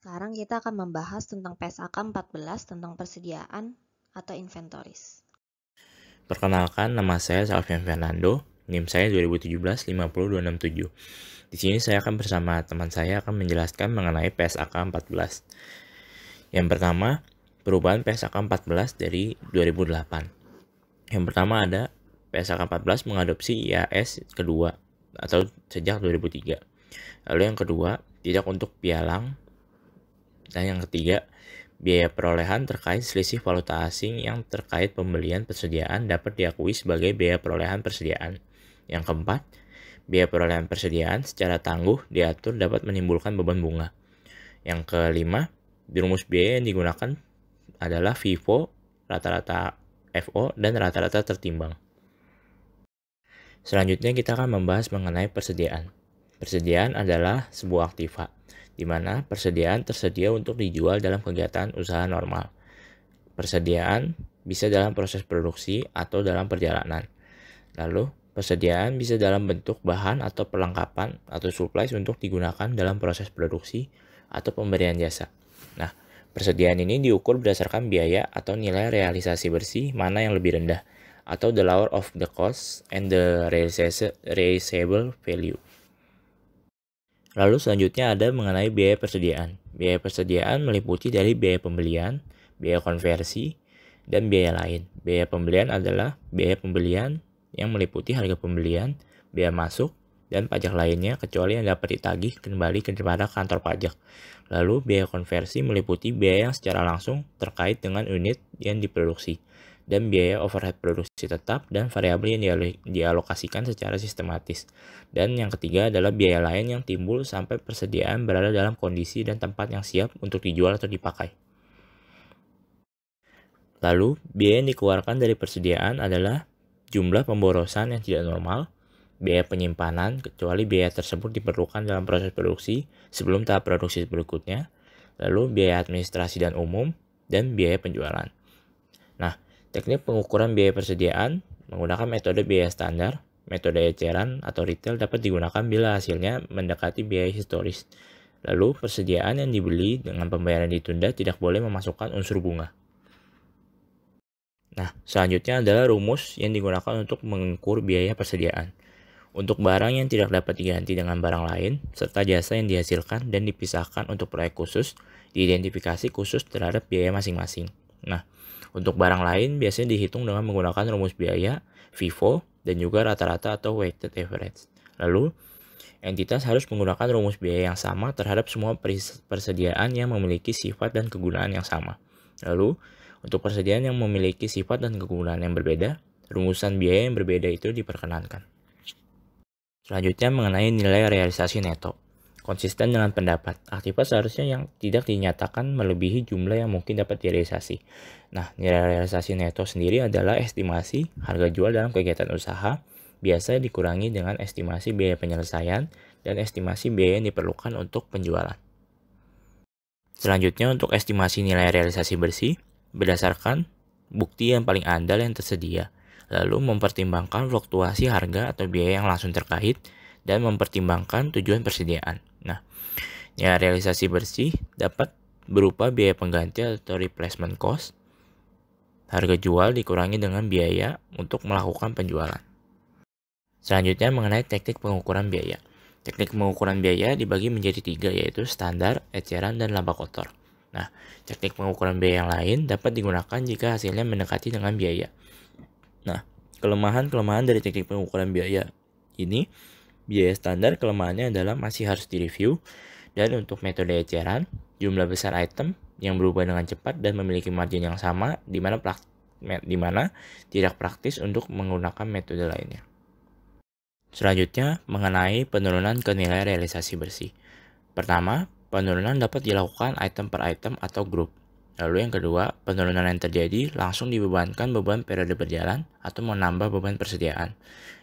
Sekarang kita akan membahas tentang PSAK 14 tentang persediaan atau inventories. Perkenalkan, nama saya Salvian Fernando, NIM saya 2017-50267. Di sini saya akan bersama teman saya akan menjelaskan mengenai PSAK 14. Yang pertama, perubahan PSAK 14 dari 2008. Yang pertama ada PSAK 14 mengadopsi IAS kedua atau sejak 2003. Lalu yang kedua, tidak untuk pialang. Dan yang ketiga, biaya perolehan terkait selisih valuta asing yang terkait pembelian persediaan dapat diakui sebagai biaya perolehan persediaan. Yang keempat, biaya perolehan persediaan secara tangguh diatur dapat menimbulkan beban bunga. Yang kelima, di rumus biaya yang digunakan adalah FIFO, rata-rata FO, dan rata-rata tertimbang. Selanjutnya kita akan membahas mengenai persediaan. Persediaan adalah sebuah aktiva, di mana persediaan tersedia untuk dijual dalam kegiatan usaha normal. Persediaan bisa dalam proses produksi atau dalam perjalanan. Lalu, persediaan bisa dalam bentuk bahan atau perlengkapan atau supplies untuk digunakan dalam proses produksi atau pemberian jasa. Nah, persediaan ini diukur berdasarkan biaya atau nilai realisasi bersih mana yang lebih rendah, atau the lower of the cost and the realizable value. Lalu selanjutnya ada mengenai biaya persediaan. Biaya persediaan meliputi dari biaya pembelian, biaya konversi, dan biaya lain. Biaya pembelian adalah biaya pembelian yang meliputi harga pembelian, biaya masuk, dan pajak lainnya kecuali yang dapat ditagih kembali kepada kantor pajak. Lalu biaya konversi meliputi biaya yang secara langsung terkait dengan unit yang diproduksi, dan biaya overhead produksi tetap dan variabel yang dialokasikan secara sistematis. Dan yang ketiga adalah biaya lain yang timbul sampai persediaan berada dalam kondisi dan tempat yang siap untuk dijual atau dipakai. Lalu, biaya yang dikeluarkan dari persediaan adalah jumlah pemborosan yang tidak normal, biaya penyimpanan kecuali biaya tersebut diperlukan dalam proses produksi sebelum tahap produksi berikutnya, lalu biaya administrasi dan umum, dan biaya penjualan. Nah, teknik pengukuran biaya persediaan menggunakan metode biaya standar, metode eceran atau retail dapat digunakan bila hasilnya mendekati biaya historis. Lalu, persediaan yang dibeli dengan pembayaran ditunda tidak boleh memasukkan unsur bunga. Nah, selanjutnya adalah rumus yang digunakan untuk mengukur biaya persediaan. Untuk barang yang tidak dapat diganti dengan barang lain, serta jasa yang dihasilkan dan dipisahkan untuk proyek khusus, diidentifikasi khusus terhadap biaya masing-masing. Nah, untuk barang lain biasanya dihitung dengan menggunakan rumus biaya, FIFO, dan juga rata-rata atau weighted average. Lalu, entitas harus menggunakan rumus biaya yang sama terhadap semua persediaan yang memiliki sifat dan kegunaan yang sama. Lalu, untuk persediaan yang memiliki sifat dan kegunaan yang berbeda, rumusan biaya yang berbeda itu diperkenankan. Selanjutnya mengenai nilai realisasi neto. Konsisten dengan pendapat, aktiva seharusnya yang tidak dinyatakan melebihi jumlah yang mungkin dapat direalisasi. Nah, nilai realisasi neto sendiri adalah estimasi harga jual dalam kegiatan usaha, biasa dikurangi dengan estimasi biaya penyelesaian dan estimasi biaya yang diperlukan untuk penjualan. Selanjutnya untuk estimasi nilai realisasi bersih, berdasarkan bukti yang paling andal yang tersedia, lalu mempertimbangkan fluktuasi harga atau biaya yang langsung terkait, dan mempertimbangkan tujuan persediaan. Nah, nilai realisasi bersih dapat berupa biaya pengganti atau replacement cost, harga jual dikurangi dengan biaya untuk melakukan penjualan. Selanjutnya mengenai teknik pengukuran biaya. Teknik pengukuran biaya dibagi menjadi 3, yaitu standar, eceran, dan laba kotor. Nah, teknik pengukuran biaya yang lain dapat digunakan jika hasilnya mendekati dengan biaya. Nah, kelemahan-kelemahan dari teknik pengukuran biaya ini, biaya standar kelemahannya adalah masih harus direview, dan untuk metode eceran, jumlah besar item yang berubah dengan cepat dan memiliki margin yang sama, di mana tidak praktis untuk menggunakan metode lainnya. Selanjutnya, mengenai penurunan ke nilai realisasi bersih. Pertama, penurunan dapat dilakukan item per item atau grup. Lalu yang kedua, penurunan yang terjadi langsung dibebankan beban periode berjalan atau menambah beban persediaan.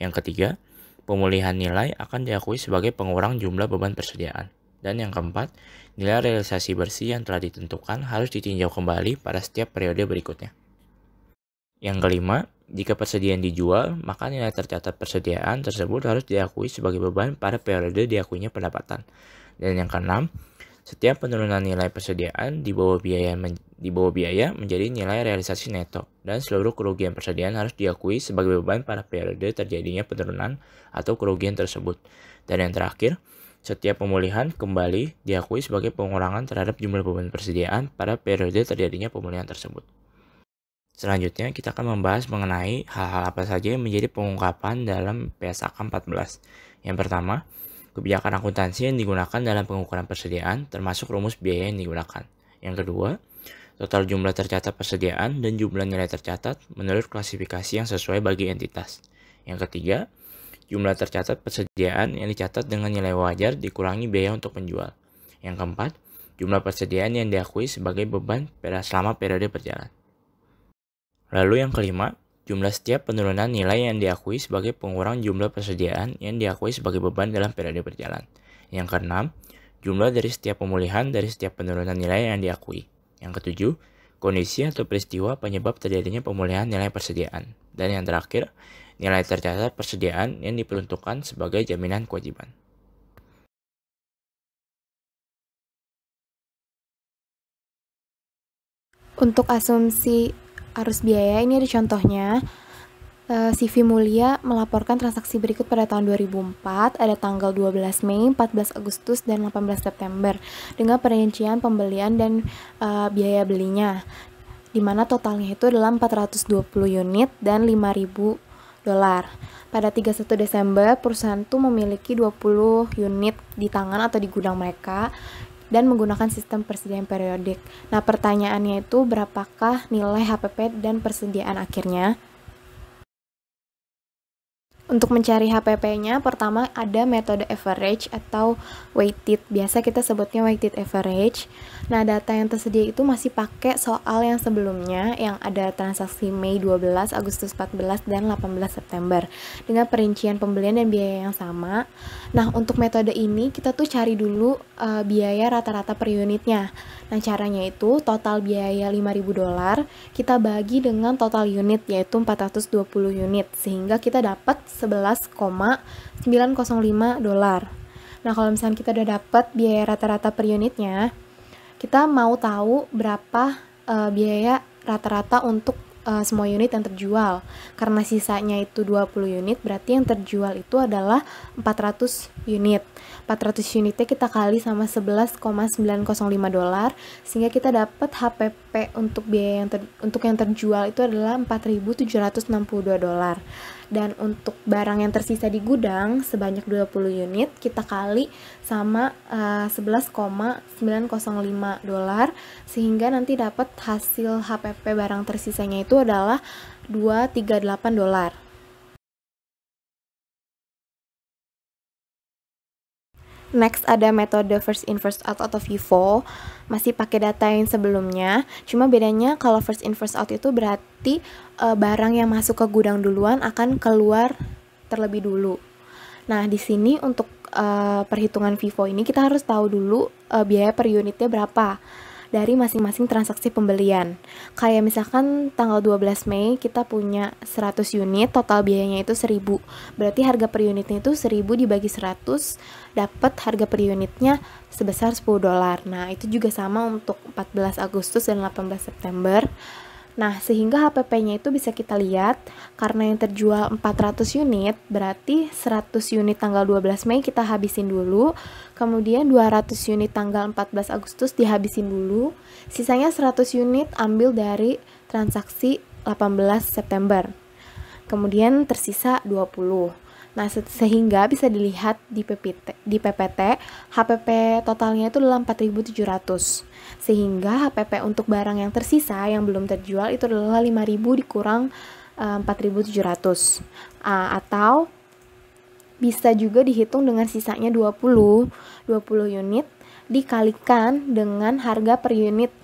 Yang ketiga, pemulihan nilai akan diakui sebagai pengurang jumlah beban persediaan. Dan yang keempat, nilai realisasi bersih yang telah ditentukan harus ditinjau kembali pada setiap periode berikutnya. Yang kelima, jika persediaan dijual, maka nilai tercatat persediaan tersebut harus diakui sebagai beban pada periode diakuinya pendapatan. Dan yang keenam, Setiap penurunan nilai persediaan di bawah biaya menjadi nilai realisasi neto, dan seluruh kerugian persediaan harus diakui sebagai beban pada periode terjadinya penurunan atau kerugian tersebut. Dan yang terakhir, setiap pemulihan kembali diakui sebagai pengurangan terhadap jumlah beban persediaan pada periode terjadinya pemulihan tersebut. Selanjutnya, kita akan membahas mengenai hal-hal apa saja yang menjadi pengungkapan dalam PSAK 14. Yang pertama, kebijakan akuntansi yang digunakan dalam pengukuran persediaan, termasuk rumus biaya yang digunakan. Yang kedua, total jumlah tercatat persediaan dan jumlah nilai tercatat menurut klasifikasi yang sesuai bagi entitas. Yang ketiga, jumlah tercatat persediaan yang dicatat dengan nilai wajar dikurangi biaya untuk penjual. Yang keempat, jumlah persediaan yang diakui sebagai beban selama periode berjalan. Lalu yang kelima, jumlah setiap penurunan nilai yang diakui sebagai pengurang jumlah persediaan yang diakui sebagai beban dalam periode berjalan. Yang keenam, jumlah dari setiap pemulihan dari setiap penurunan nilai yang diakui. Yang ketujuh, kondisi atau peristiwa penyebab terjadinya pemulihan nilai persediaan. Dan yang terakhir, nilai tercatat persediaan yang diperuntukkan sebagai jaminan kewajiban. Untuk asumsi arus biaya, ini ada contohnya. CV Mulia melaporkan transaksi berikut pada tahun 2004, ada tanggal 12 Mei, 14 Agustus, dan 18 September, dengan perincian pembelian dan biaya belinya, di mana totalnya itu adalah 420 unit dan $5.000. Pada 31 Desember, perusahaan itu memiliki 20 unit di tangan atau di gudang mereka, dan menggunakan sistem persediaan periodik. Nah, pertanyaannya itu berapakah nilai HPP dan persediaan akhirnya? Untuk mencari HPP-nya, pertama ada metode average atau weighted. Biasa kita sebutnya weighted average. Nah, data yang tersedia itu masih pakai soal yang sebelumnya, yang ada transaksi Mei 12, Agustus 14, dan 18 September, dengan perincian pembelian dan biaya yang sama. Nah, untuk metode ini, kita tuh cari dulu biaya rata-rata per unitnya. Nah, caranya itu total biaya $5.000 kita bagi dengan total unit, yaitu 420 unit, sehingga kita dapat $11,905. Nah, kalau misalnya kita udah dapat biaya rata-rata per unitnya, kita mau tahu berapa biaya rata-rata untuk semua unit yang terjual. Karena sisanya itu 20 unit, berarti yang terjual itu adalah 400 unit. 400 unitnya kita kali sama $11,905, sehingga kita dapat HPP untuk biaya untuk yang terjual itu adalah $4.762. Dan untuk barang yang tersisa di gudang sebanyak 20 unit, kita kali sama $11,905, sehingga nanti dapat hasil HPP barang tersisanya itu adalah $238. Next ada metode first in first out atau FIFO, masih pakai data yang sebelumnya, cuma bedanya kalau first in first out itu berarti barang yang masuk ke gudang duluan akan keluar terlebih dulu. Nah, di sini untuk perhitungan FIFO ini kita harus tahu dulu biaya per unitnya berapa dari masing-masing transaksi pembelian. Kayak misalkan tanggal 12 Mei kita punya 100 unit, total biayanya itu 1.000. Berarti harga per unitnya itu 1.000 dibagi 100, dapat harga per unitnya sebesar $10. Nah, itu juga sama untuk 14 Agustus dan 18 September. Nah, sehingga HPP-nya itu bisa kita lihat, karena yang terjual 400 unit, berarti 100 unit tanggal 12 Mei kita habisin dulu, kemudian 200 unit tanggal 14 Agustus dihabisin dulu, sisanya 100 unit ambil dari transaksi 18 September. Kemudian tersisa 20. Nah, sehingga bisa dilihat di PPT, HPP totalnya itu adalah 4.700. Sehingga HPP untuk barang yang tersisa yang belum terjual itu adalah 5.000 dikurang 4.700. Atau bisa juga dihitung dengan sisanya 20 unit dikalikan dengan harga per unit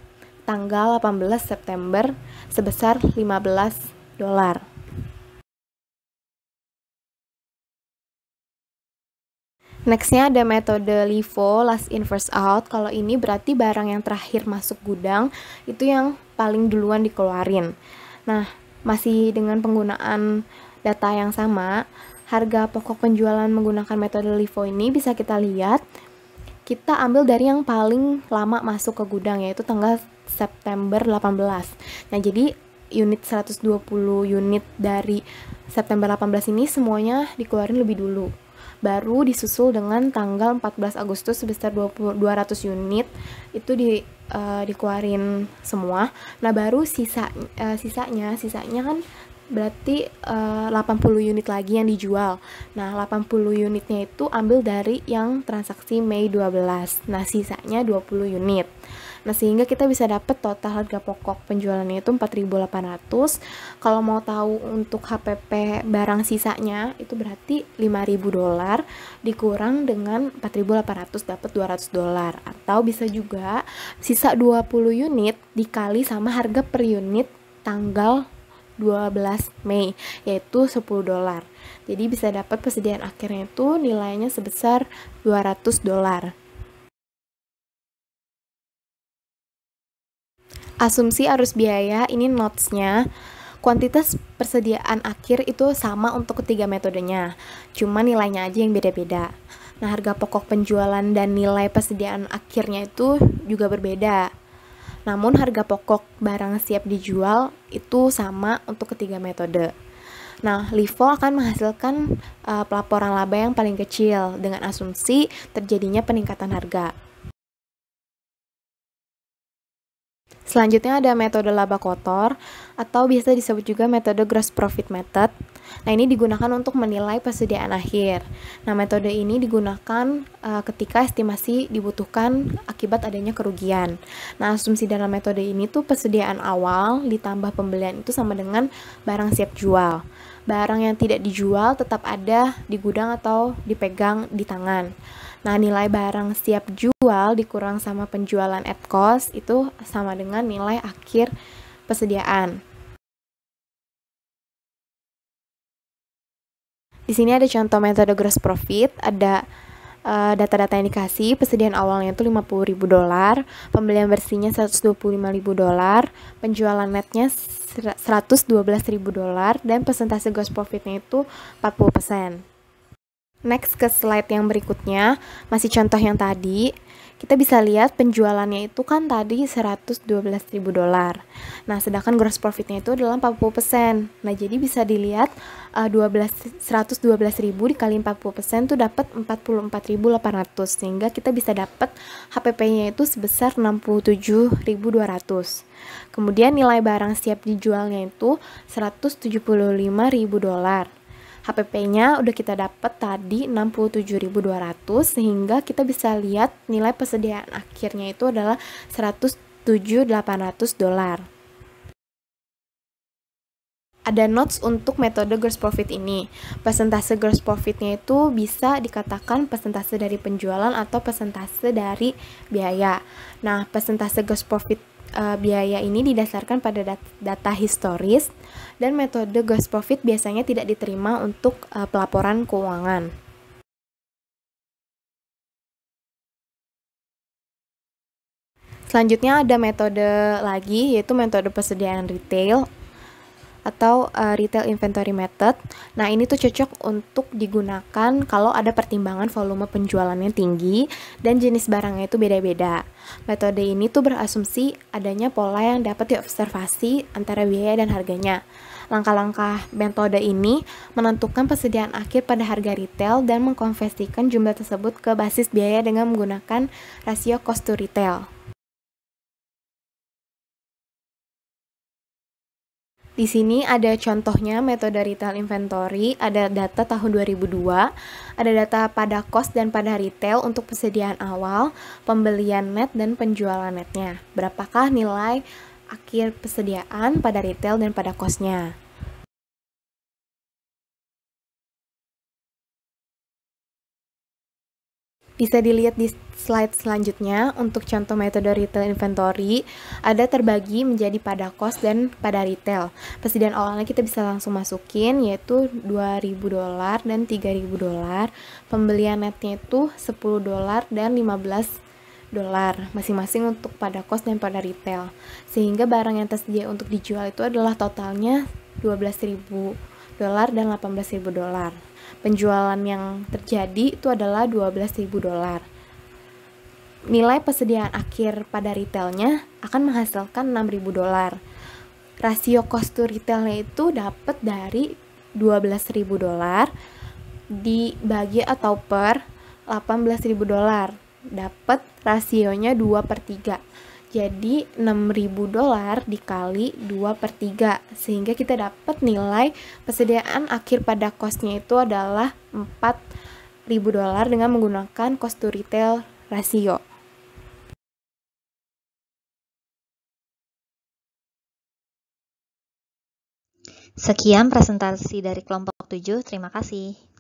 tanggal 18 September sebesar $15. Nextnya ada metode LIFO, last in first out. Kalau ini berarti barang yang terakhir masuk gudang itu yang paling duluan dikeluarin. Nah, masih dengan penggunaan data yang sama, harga pokok penjualan menggunakan metode LIFO ini bisa kita lihat kita ambil dari yang paling lama masuk ke gudang, yaitu tanggal September 18. Nah, jadi unit 120 unit dari September 18 ini semuanya dikeluarin lebih dulu. Baru disusul dengan tanggal 14 Agustus sebesar 200 unit itu dikeluarin semua. Nah, baru sisanya kan berarti 80 unit lagi yang dijual. Nah, 80 unitnya itu ambil dari yang transaksi Mei 12. Nah, sisanya 20 unit. Nah, sehingga kita bisa dapat total harga pokok penjualannya itu 4.800. Kalau mau tahu untuk HPP barang sisanya itu berarti $5.000 dikurang dengan 4.800 dapat $200. Atau bisa juga sisa 20 unit dikali sama harga per unit tanggal 12 Mei, yaitu $10. Jadi bisa dapat persediaan akhirnya itu nilainya sebesar $200. Asumsi arus biaya, ini notes-nya. Kuantitas persediaan akhir itu sama untuk ketiga metodenya, cuma nilainya aja yang beda-beda. Nah, harga pokok penjualan dan nilai persediaan akhirnya itu juga berbeda. Namun harga pokok barang siap dijual itu sama untuk ketiga metode. Nah, LIFO akan menghasilkan pelaporan laba yang paling kecil dengan asumsi terjadinya peningkatan harga. Selanjutnya ada metode laba kotor atau biasa disebut juga metode gross profit method. Nah, ini digunakan untuk menilai persediaan akhir. Nah, metode ini digunakan ketika estimasi dibutuhkan akibat adanya kerugian. Nah, asumsi dalam metode ini tuh persediaan awal ditambah pembelian itu sama dengan barang siap jual. Barang yang tidak dijual tetap ada di gudang atau dipegang di tangan. Nah, nilai barang siap jual dikurang sama penjualan at cost itu sama dengan nilai akhir persediaan. Di sini ada contoh metode gross profit, ada data-data yang dikasih, persediaan awalnya itu $50.000, pembelian bersihnya $125.000, penjualan netnya $112.000, dan persentase gross profitnya itu 40%. Next ke slide yang berikutnya, masih contoh yang tadi, kita bisa lihat penjualannya itu kan tadi $112.000. Nah, sedangkan gross profitnya itu adalah 40%. Nah, jadi bisa dilihat 112.000 dikali 40% itu dapat 44.800, sehingga kita bisa dapat HPP-nya itu sebesar 67.200. Kemudian nilai barang siap dijualnya itu $175.000. HPP-nya udah kita dapat tadi 67.200, sehingga kita bisa lihat nilai persediaan akhirnya itu adalah $107.800. Ada notes untuk metode gross profit ini. Persentase gross profitnya itu bisa dikatakan persentase dari penjualan atau persentase dari biaya. Nah, persentase gross profit biaya ini didasarkan pada data historis, dan metode gross profit biasanya tidak diterima untuk pelaporan keuangan. Selanjutnya ada metode lagi, yaitu metode persediaan retail atau retail inventory method. Nah, ini tuh cocok untuk digunakan kalau ada pertimbangan volume penjualannya tinggi dan jenis barangnya itu beda-beda. Metode ini tuh berasumsi adanya pola yang dapat diobservasi antara biaya dan harganya. Langkah-langkah metode ini menentukan persediaan akhir pada harga retail dan mengkonversikan jumlah tersebut ke basis biaya dengan menggunakan rasio cost to retail. Di sini ada contohnya metode retail inventory, ada data tahun 2002, ada data pada cost dan pada retail untuk persediaan awal, pembelian net, dan penjualan netnya. Berapakah nilai akhir persediaan pada retail dan pada cost-nya? Bisa dilihat di slide selanjutnya, untuk contoh metode retail inventory, ada terbagi menjadi pada cost dan pada retail. Persediaan awalnya kita bisa langsung masukin, yaitu $2.000 dan $3.000. Pembelian netnya itu $10 dan $15, masing-masing untuk pada cost dan pada retail. Sehingga barang yang tersedia untuk dijual itu adalah totalnya $12.000 dan $18.000. Penjualan yang terjadi itu adalah $12.000. nilai persediaan akhir pada retailnya akan menghasilkan $6.000. Rasio cost to retailnya itu dapat dari $12.000 dibagi atau per $18.000. Dapat rasionya 2/3. Jadi $6.000 dikali 2/3, sehingga kita dapat nilai persediaan akhir pada costnya itu adalah $4.000 dengan menggunakan cost to retail rasio. Sekian presentasi dari kelompok 7, terima kasih.